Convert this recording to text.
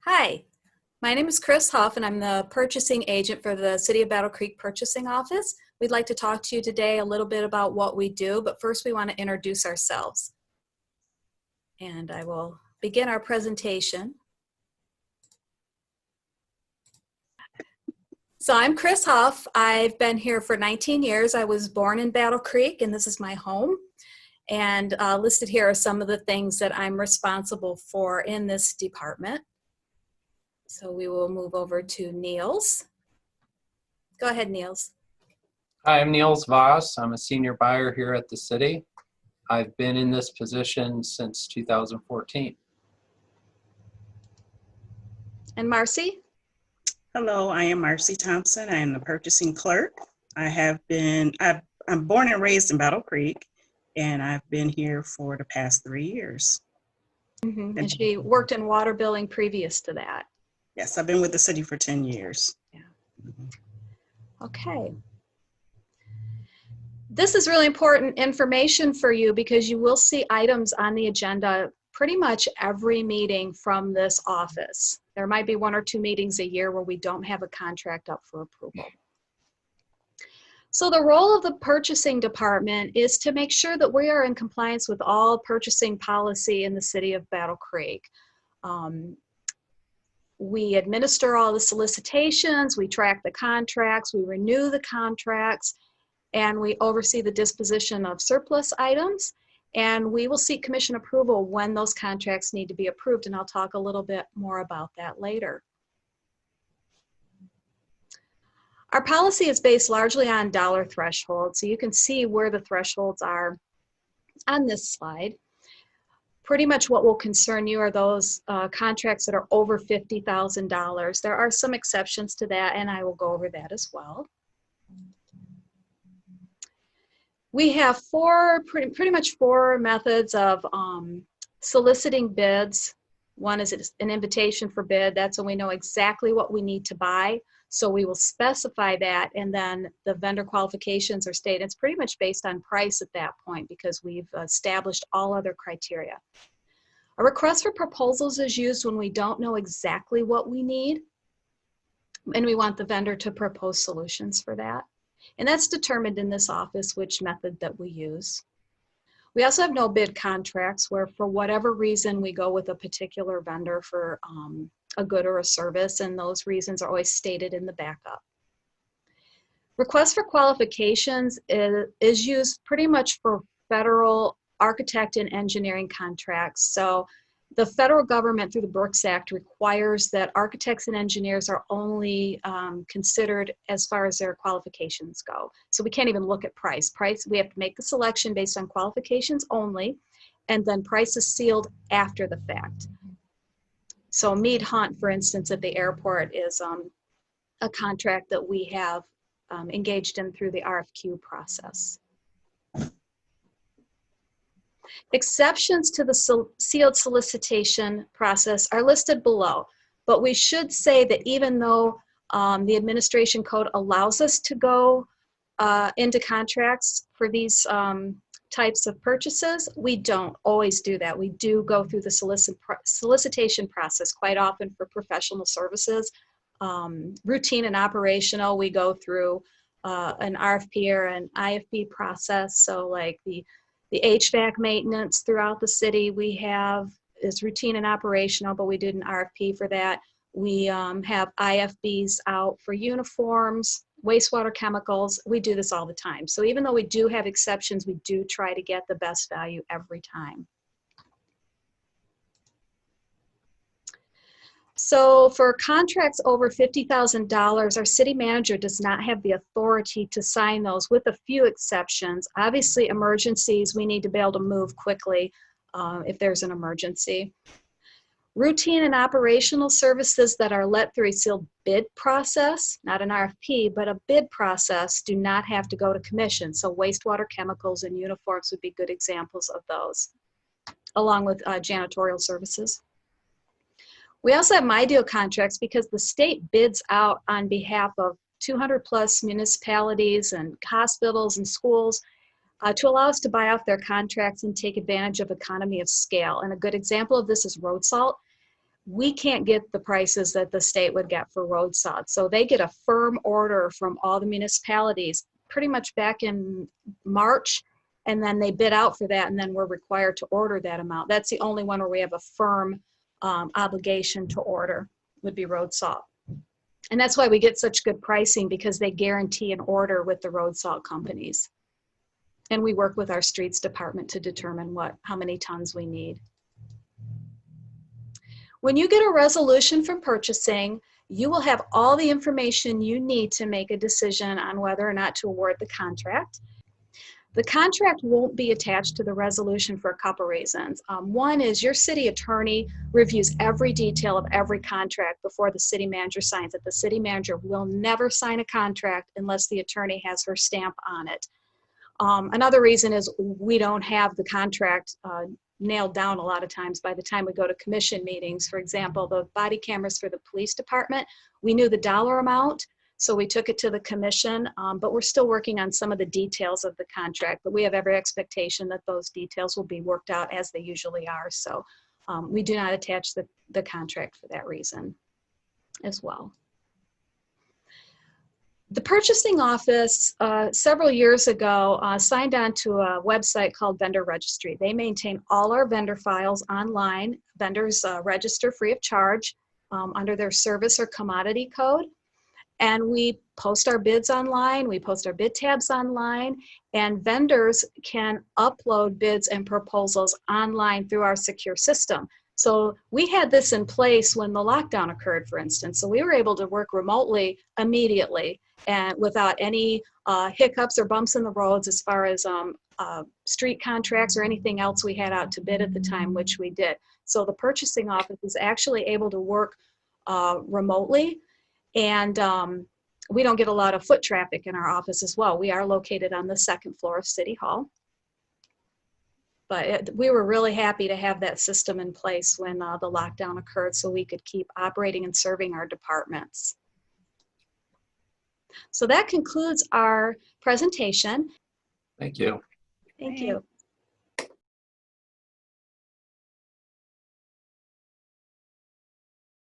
Hi, my name is Chris Huff, and I'm the purchasing agent for the City of Battle Creek Purchasing Office. We'd like to talk to you today a little bit about what we do, but first we want to introduce ourselves. And I will begin our presentation. So I'm Chris Huff. I've been here for 19 years. I was born in Battle Creek, and this is my home. And listed here are some of the things that I'm responsible for in this department. So we will move over to Niels. Go ahead, Niels. Hi, I'm Niels Voss. I'm a senior buyer here at the city. I've been in this position since 2014. And Marcy? Hello, I am Marcy Thompson. I am the purchasing clerk. I'm born and raised in Battle Creek, and I've been here for the past 3 years. And she worked in water billing previous to that. Yes, I've been with the city for 10 years. Yeah. Okay. This is really important information for you because you will see items on the agenda pretty much every meeting from this office. There might be 1 or 2 meetings a year where we don't have a contract up for approval. So the role of the purchasing department is to make sure that we are in compliance with all purchasing policy in the city of Battle Creek. We administer all the solicitations, we track the contracts, we renew the contracts, and we oversee the disposition of surplus items, and we will seek commission approval when those contracts need to be approved, and I'll talk a little bit more about that later. Our policy is based largely on dollar thresholds, so you can see where the thresholds are on this slide. Pretty much what will concern you are those contracts that are over $50,000. There are some exceptions to that, and I will go over that as well. We have pretty much four methods of soliciting bids. One is an invitation for bid. That's when we know exactly what we need to buy. So we will specify that, and then the vendor qualifications are stated. It's pretty much based on price at that point because we've established all other criteria. A request for proposals is used when we don't know exactly what we need, and we want the vendor to propose solutions for that. And that's determined in this office which method that we use. We also have no bid contracts where for whatever reason we go with a particular vendor for a good or a service, and those reasons are always stated in the backup. Request for qualifications is used pretty much for federal architect and engineering contracts. So the federal government through the Brooks Act requires that architects and engineers are only considered as far as their qualifications go. So we can't even look at price. We have to make the selection based on qualifications only, and then price is sealed after the fact. So Mead Hunt, for instance, at the airport is a contract that we have engaged in through the RFQ process. Exceptions to the sealed solicitation process are listed below, but we should say that even though the administration code allows us to go into contracts for these types of purchases, we don't always do that. We do go through the solicitation process quite often for professional services. Routine and operational, we go through an RFP or an IFP process. So like the HVAC maintenance throughout the city we have is routine and operational, but we did an RFP for that. We have IFBs out for uniforms, wastewater chemicals. We do this all the time. So even though we do have exceptions, we do try to get the best value every time. So for contracts over $50,000, our city manager does not have the authority to sign those, with a few exceptions. Obviously, emergencies, we need to be able to move quickly if there's an emergency. Routine and operational services that are let through a sealed bid process, not an RFP, but a bid process, do not have to go to commission. So wastewater chemicals and uniforms would be good examples of those, along with janitorial services. We also have my deal contracts because the state bids out on behalf of 200+ municipalities and hospitals and schools to allow us to buy off their contracts and take advantage of economy of scale. And a good example of this is road salt. we can't get the prices that the state would get for road salt. So they get a firm order from all the municipalities pretty much back in March, and then they bid out for that, and then we're required to order that amount. That's the only one where we have a firm obligation to order, would be road salt. And that's why we get such good pricing, because they guarantee an order with the road salt companies. And we work with our streets department to determine how many tons we need. When you get a resolution from purchasing, you will have all the information you need to make a decision on whether or not to award the contract. The contract won't be attached to the resolution for a couple reasons. One is your city attorney reviews every detail of every contract before the city manager signs it. The city manager will never sign a contract unless the attorney has her stamp on it. Another reason is we don't have the contract nailed down a lot of times by the time we go to commission meetings. For example, the body cameras for the police department, we knew the dollar amount, so we took it to the commission, but we're still working on some of the details of the contract, but we have every expectation that those details will be worked out as they usually are. So we do not attach the contract for that reason as well. The purchasing office several years ago signed on to a website called Vendor Registry. They maintain all our vendor files online. Vendors register free of charge under their service or commodity code. And we post our bids online, we post our bid tabs online, and vendors can upload bids and proposals online through our secure system. So we had this in place when the lockdown occurred, for instance. So we were able to work remotely immediately and without any hiccups or bumps in the roads as far as street contracts or anything else we had out to bid at the time, which we did. So the purchasing office is actually able to work remotely, and we don't get a lot of foot traffic in our office as well. We are located on the second floor of City Hall. But we were really happy to have that system in place when the lockdown occurred, so we could keep operating and serving our departments. So that concludes our presentation. Thank you. Thank you.